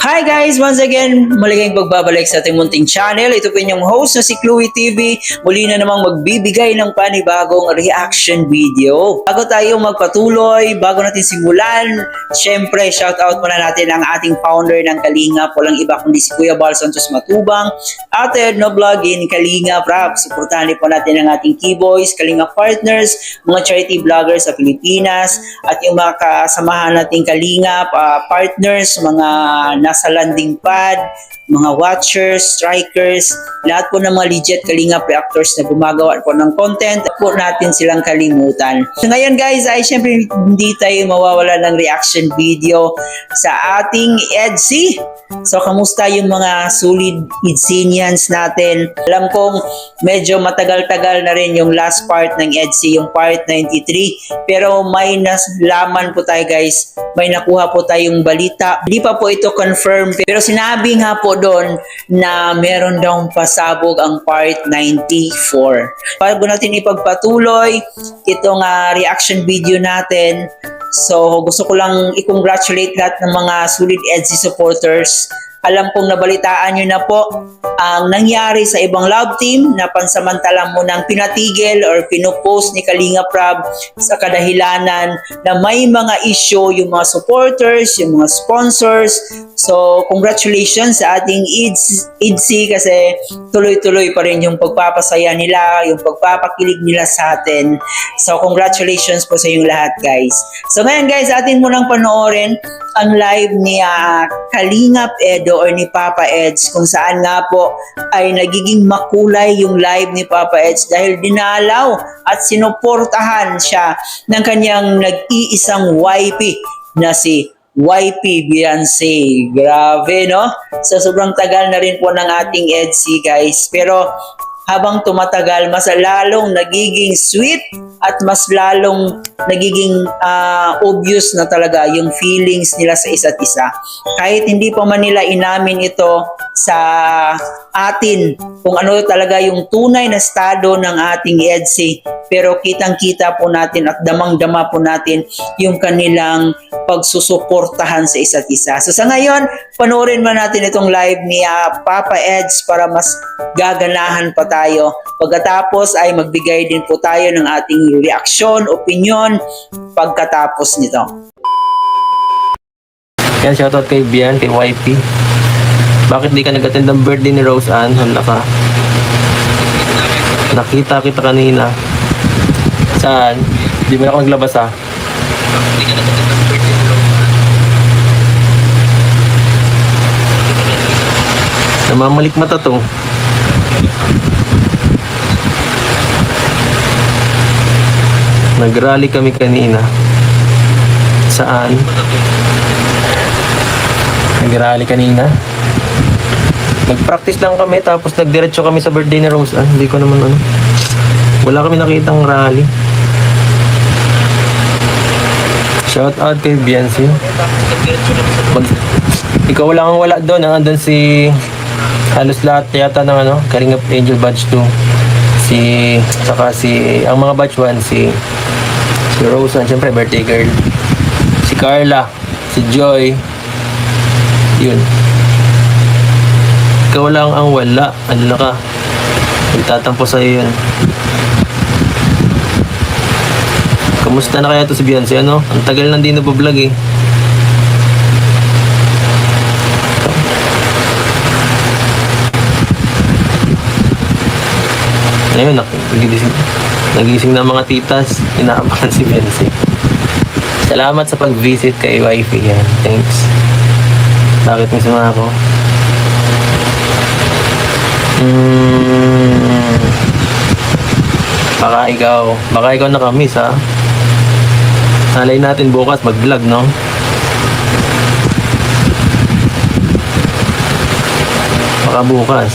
Hi guys! Once again, maligayang pagbabalik sa ating munting channel. Ito po inyong host na si Chloe TV. Muli na namang magbibigay ng panibagong reaction video. Bago tayo magpatuloy, bago natin simulan, syempre shoutout muna natin ang ating founder ng Kalinga. Walang iba kundi si Kuya Bal Santos Matubang. Ate no vlog in Kalinga Prab. Suportahan po natin ang ating Keyboys, Kalinga Partners, mga charity vloggers sa Pilipinas, at yung mga kasamahan nating Kalinga partners, mga nasa landing pad, mga watchers, strikers, lahat po ng mga legit Kalinga pre-actors na gumagawa po ng content, po natin silang kalimutan. So ngayon guys, ay syempre hindi tayo mawawala ng reaction video sa ating EDC. So kamusta yung mga solid EDCians natin? Alam kong medyo matagal-tagal na rin yung last part ng EDC, yung part 93. Pero may nalaman po tayo guys, may nakuha po tayong balita. Hindi pa po ito confirmed, pero sinabi nga po doon na meron daw pasabog ang part 94. Bago natin ipagpatuloy itong reaction video natin, so gusto ko lang i-congratulate lahat ng mga solid EDC supporters. Alam kong nabalitaan nyo na po ang nangyari sa ibang love team na pansamantala mo nang pinatigil or pinupost ni Kalinga Prab sa kadahilanan na may mga issue yung mga supporters, yung mga sponsors. So, congratulations sa ating EDC kasi tuloy-tuloy pa rin yung pagpapasaya nila, yung pagpapakilig nila sa atin. So, congratulations po sa inyong lahat guys. So, ngayon guys, atin mo nang panoorin ang live ni Kalingap Edo or ni Papa Eds, kung saan nga po ay nagiging makulay yung live ni Papa Eds dahil dinalaw at sinuportahan siya ng kanyang nag-iisang YP na si YP Beyonce. Grabe, no? So, sobrang tagal na rin po ng ating EDC, guys. Pero, habang tumatagal, mas lalong nagiging sweet at mas lalong nagiging obvious na talaga yung feelings nila sa isa't isa. Kahit hindi pa man nila inamin ito sa atin kung ano talaga yung tunay na estado ng ating EDC, pero kitang-kita po natin at damang-dama po natin yung kanilang pagsusuportahan sa isa't isa. So sa ngayon, panoorin man natin itong live ni Papa Eds para mas gaganahan pa tayo. Pagkatapos ay magbigay din po tayo ng ating reaksyon, opinion pagkatapos nito. Yan, shoutout kay Bian, kay YP. Bakit di ka nag-attend ng birthday ni Rose Ann? Hala ka. Nakita kita kanina. Saan? Di ba ako naglabas Namamalik mata to. Nag-rally kami kanina. Saan? Nag-rally kanina? Nag-practice lang kami tapos nagdiretso kami sa birthday ni Rose. Hindi ko naman wala kami nakitang rally. Shout out kay Beyonce. Ikaw lang ang wala doon. Andun si halos lahat yata ng Kalingap Angel Batch 2. Saka ang mga Batch 1, si Rose, siyempre birthday girl. Si Carla, si Joy. Yun. Ikaw lang ang wala. Ano ka? Magtatampo sa'yo yun. Kamusta na kaya to si Beyonce? Ang tagal nang di nabablog eh. Ayun, nagising na mga titas. Inaabangan si Beyonce. Salamat sa pag-visit kay Wifey yan. Thanks. Bakit may sumama ako? Baka ikaw nakamiss Halay natin bukas mag-vlog, no? Baka bukas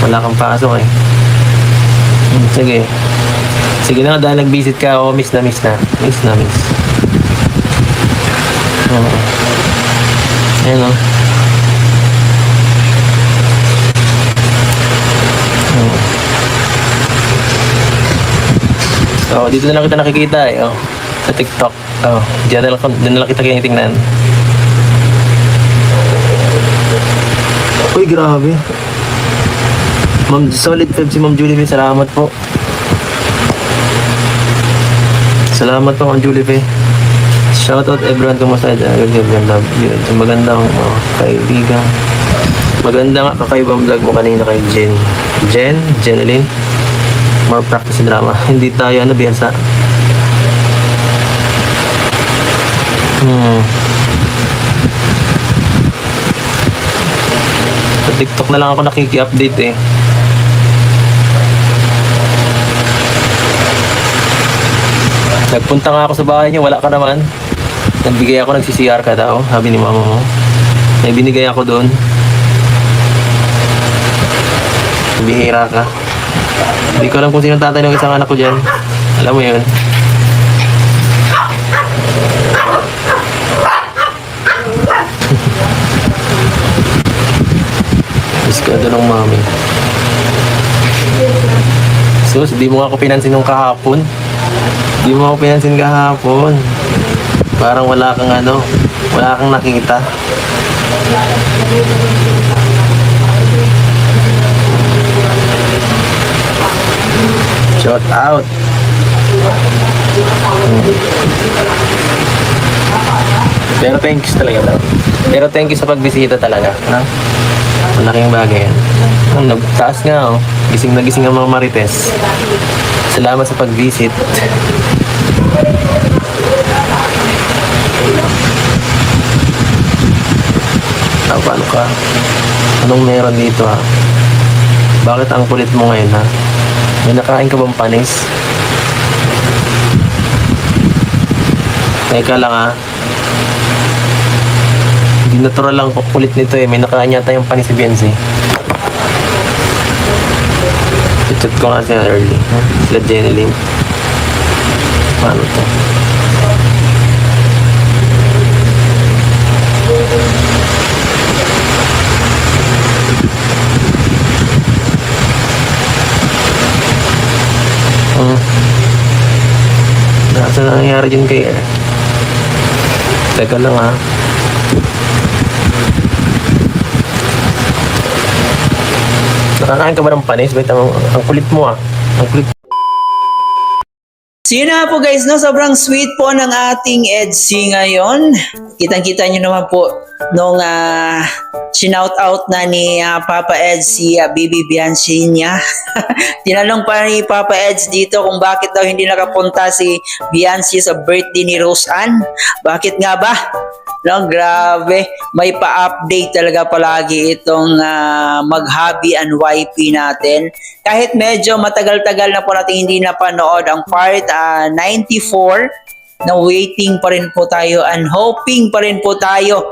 wala kang pasok eh. Sige na, dahil nag-visit ka, miss na. Ayan o. Dito na lang kita nakikita sa TikTok. Diyan na lang kita kinitingnan. Uy, grabe. Ma'am, solid 5 si Ma'am Julie Faye. Salamat po. Salamat po, Ma'am Julie Faye. Shoutout everyone, kumusta? Love you. Magandang kaibigan. Magandang kakaibang vlog mo kanina kay Jeneline. More practice drama. Hindi tayo biyasa. Sa TikTok na lang ako nakiki-update eh. Nagpunta nga ako sa bahay niyo, wala ka naman. Nagbigay ako, nagsi-CR ka daw, sabi ni mama mo. May binigay ako doon. Bihira ka. Hindi ko alam kung sino tatay ng isang anak ko dyan. Alam mo yun. Miss ka doon ng mami. Sus, di mo ako pinansin nung kahapon. Di mo ako pinansin kahapon. Parang wala kang wala kang nakita. Shout out. Pero thank you talaga daw. Pero thank you sa pagbisita talaga. Ha? Malaking bagay yan. Nagtaas nga oh. Gising na gising ang mga marites. Salamat sa pag-visit. Paano ka? Anong meron dito ha? Bakit ang kulit mo ngayon ha? May nakain ka bang panis? Teka lang ha. Hindi natural lang kulit nito eh. May nakain yata yung panis si Biancy. I-chat ko nga siya early. Sila Jeneline. Paano to? Nasa nangyayari dyan kay Teka lang ha. Nakakain ka ba ng panis? Wait, ang kulit mo ah. Ang kulit. So yun na po guys, no? Sobrang sweet po ng ating Edsy ngayon. Kitang-kita nyo naman po nung shinout out na ni Papa Eds si Bibi Biancy niya. Tinanong pa ni Papa Eds dito kung bakit daw hindi nakapunta si Biancy sa birthday ni Rose Ann. Bakit nga ba? No, grabe. May pa-update talaga palagi itong mag-hubby and wifey natin. Kahit medyo matagal-tagal na po natin hindi napanood ang part 94, na waiting pa rin po tayo and hoping pa rin po tayo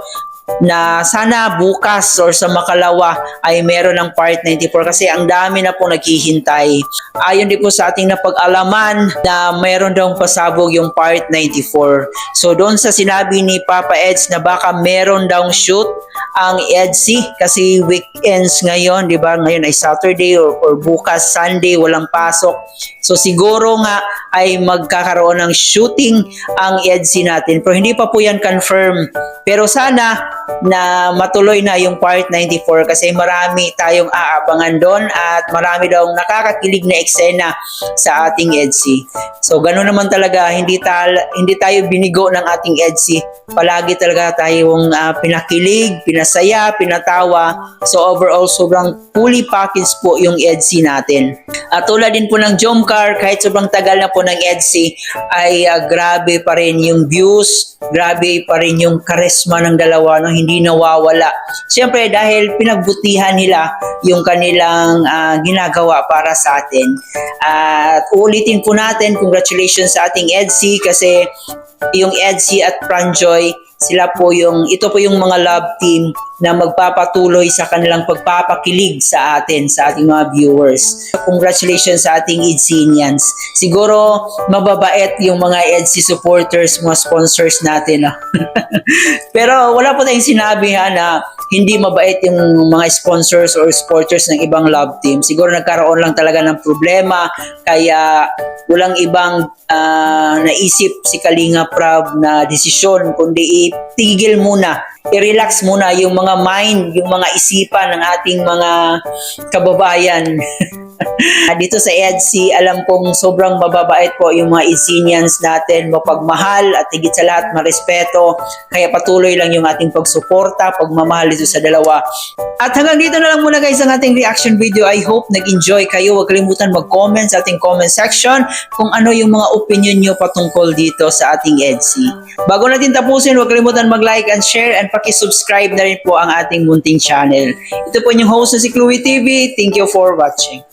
na sana bukas or sa makalawa ay meron ng part 94 kasi ang dami na po naghihintay. Ayon din po sa ating napag-alaman na meron daw pasabog yung part 94. So doon sa sinabi ni Papa Eds na baka meron daw shoot ang Edsy kasi weekends ngayon, di ba? Ngayon ay Saturday or bukas Sunday, walang pasok. So siguro nga ay magkakaroon ng shooting ang Edsy natin. Pero hindi pa po yan confirm. Pero sana na matuloy na yung part 94 kasi marami tayong aabangan doon at marami daw nakakakilig na eksena sa ating Edsy. So ganoon naman talaga, hindi tayo binigo ng ating Edsy. Palagi talaga tayong pinakilig, pinasaya, pinatawa. So overall sobrang fully packaged po yung Edsy natin. At tulad din po ng Jomcar, kahit sobrang tagal na po ng Edsy ay grabe pa rin yung views, grabe pa rin yung charisma ng dalawa, no? Hindi nawawala. Siyempre dahil pinagbutihan nila yung kanilang ginagawa para sa atin. At uulitin po natin, congratulations sa ating Edsy kasi yung Edsy at Franjoy, ito po yung mga love team na magpapatuloy sa kanilang pagpapakilig sa atin, sa ating mga viewers. Congratulations sa ating Edsinians. Siguro mababait yung mga Edsy supporters, mga sponsors natin. No? Pero wala po tayong sinabi na hindi mabait yung mga sponsors or supporters ng ibang love team. Siguro nagkaroon lang talaga ng problema, kaya walang ibang naisip si Kalinga Prab na desisyon, kundi itigil muna, i-relax muna yung mga mind, yung mga isipan ng ating mga kababayan. Dito sa EDC, alam kong sobrang mababait po yung mga Edsinians natin, mapagmahal at higit sa lahat marespeto. Kaya patuloy lang yung ating pagsuporta, pagmamahal dito sa dalawa. At hanggang dito na lang muna guys ang ating reaction video. I hope nag-enjoy kayo. Huwag kalimutan mag-comment sa ating comment section kung ano yung mga opinion nyo patungkol dito sa ating EDC. Bago natin tapusin, huwag kalimutan mag-like and share and paki-subscribe na rin po ang ating munting channel. Ito po yung host na si Chloe TV. Thank you for watching.